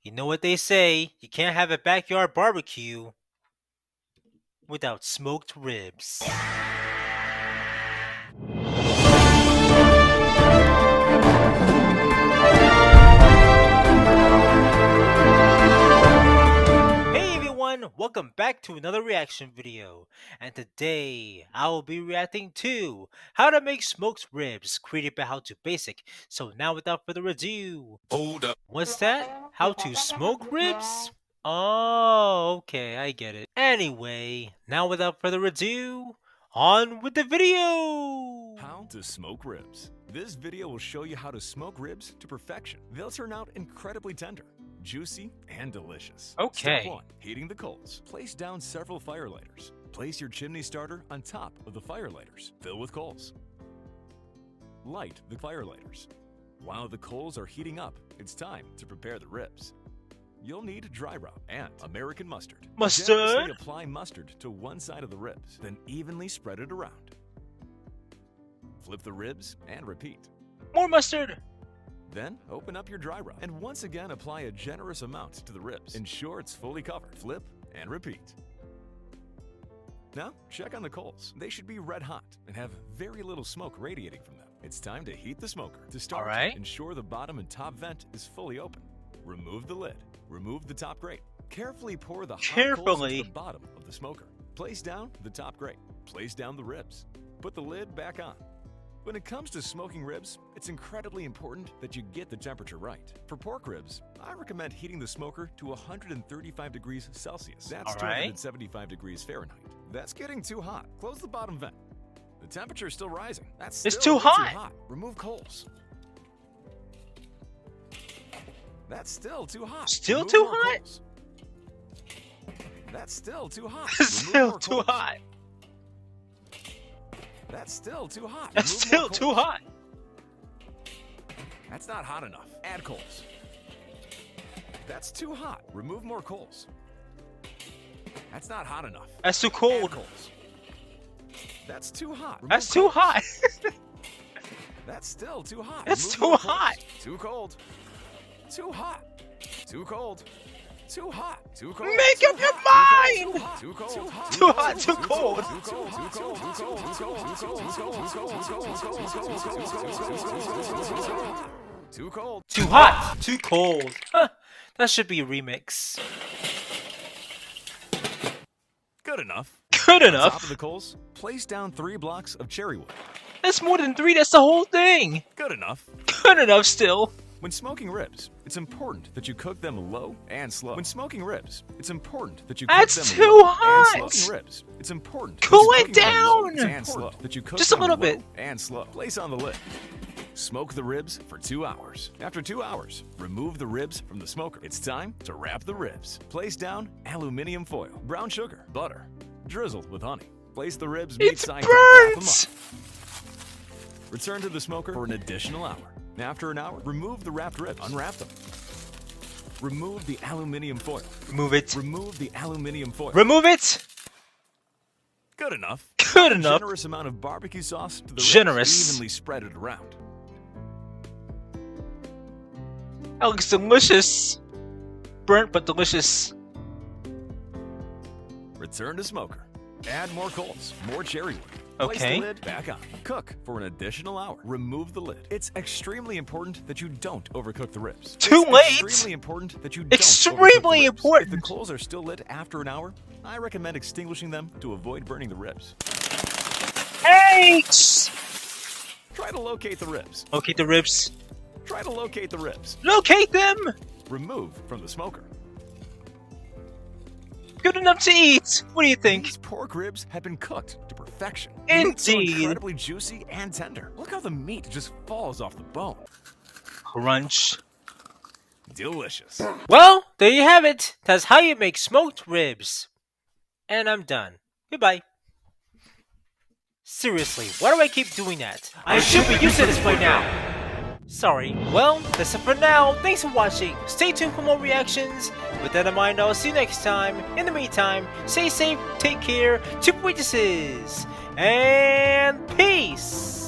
You know what they say, you can't have a backyard barbecue without smoked ribs. Hey everyone, welcome back to another reaction video. And today, I will be reacting to how to make smoked ribs, created by How to Basic. So now without further ado, Hold up. what's that? How to smoke ribs? Oh, okay, I get it. Anyway, now without further ado, on with the video! How to smoke ribs. This video will show you how to smoke ribs to perfection. They'll turn out incredibly tender, juicy, and delicious. Okay. Step 1. Heating the coals. Place down several fire lighters. Place your chimney starter on top of the fire lighters. Fill with coals. Light the fire lighters. While the coals are heating up, it's time to prepare the ribs. You'll need dry rub and American mustard. Mustard? Generously apply mustard to one side of the ribs, then evenly spread it around. Flip the ribs and repeat. More mustard! Then open up your dry rub and once again apply a generous amount to the ribs. Ensure it's fully covered. Flip and repeat. Now check on the coals. They should be red hot and have very little smoke radiating from them. It's time to heat the smoker. To start, Alright. ensure the bottom and top vent is fully open. Remove the lid. Remove the top grate. Carefully pour the hot coals into the bottom of the smoker. Place down the top grate. Place down the ribs. Put the lid back on. When it comes to smoking ribs, it's incredibly important that you get the temperature right. For pork ribs, I recommend heating the smoker to 135 degrees Celsius. That's 275 degrees Fahrenheit. That's getting too hot. Close the bottom vent. The temperature is still rising. It's too hot. Remove coals. That's still too hot. Still Remove too more hot? coals. That's still too hot. Still more too coals. hot. That's still too hot. That's Remove still more too coals. hot. That's not hot enough. Add coals. That's too hot. Remove more coals. That's not hot enough. That's too Add cold. coals. That's too hot. Remove That's too coals. hot. That's still too hot. That's Remove too more coals. hot. Too cold. Too hot. Too cold. Too hot. Too cold. Make Too up your hot. mind! Too cold. Too hot, too cold. Too cold. Too cold. Too hot. Too cold. Huh, that should be a remix. Good enough. Good On top enough. of the coals, place down 3 blocks of cherry wood. That's more than 3, that's the whole thing. Good enough. Good enough still. When smoking ribs, it's important that you cook them low and slow. When smoking ribs, it's important that you cook That's them too low hot. and slow. Smoking ribs, it's important. Cool that you it cook them low down. and slow. That you cook Just a them little low bit. and slow. Place on the lid. Smoke the ribs for 2 hours. After 2 hours, remove the ribs from the smoker. It's time to wrap the ribs. Place down aluminum foil, brown sugar, butter, drizzle with honey. Place the ribs meat It's side wrap them burnt. up. Return to the smoker for an additional hour. After an hour, remove the wrapped ribs. Unwrap them. Remove the aluminum foil. Remove it. Remove the aluminum foil. Remove it. Good enough. Good A enough. generous amount of barbecue sauce to the ribs. Generous. Evenly spread it around. That looks delicious. Burnt but delicious. Return to smoker. Add more coals, more cherry wood. Place Okay. the lid back on. Cook for an additional hour. Remove the lid. It's extremely important that you don't overcook the ribs. Too It's late. Extremely important that you don't Extremely overcook the ribs. important. If the coals are still lit after an hour, I recommend extinguishing them to avoid burning the ribs. H. Try to locate the ribs. Locate the ribs. Try to locate the ribs. Locate them. Remove from the smoker. Good enough to eat. What do you think? These pork ribs have been cooked to perfection. The meat's so Indeed. incredibly juicy and tender. Look how the meat just falls off the bone. Crunch. Delicious. Well, there you have it. That's how you make smoked ribs. And I'm done. Goodbye. Seriously, why do I keep doing that? I should be used to this by now. Sorry. Well, that's it for now. Thanks for watching. Stay tuned for more reactions. With that in mind, I'll see you next time. In the meantime, stay safe, take care, 2 witnesses, and peace.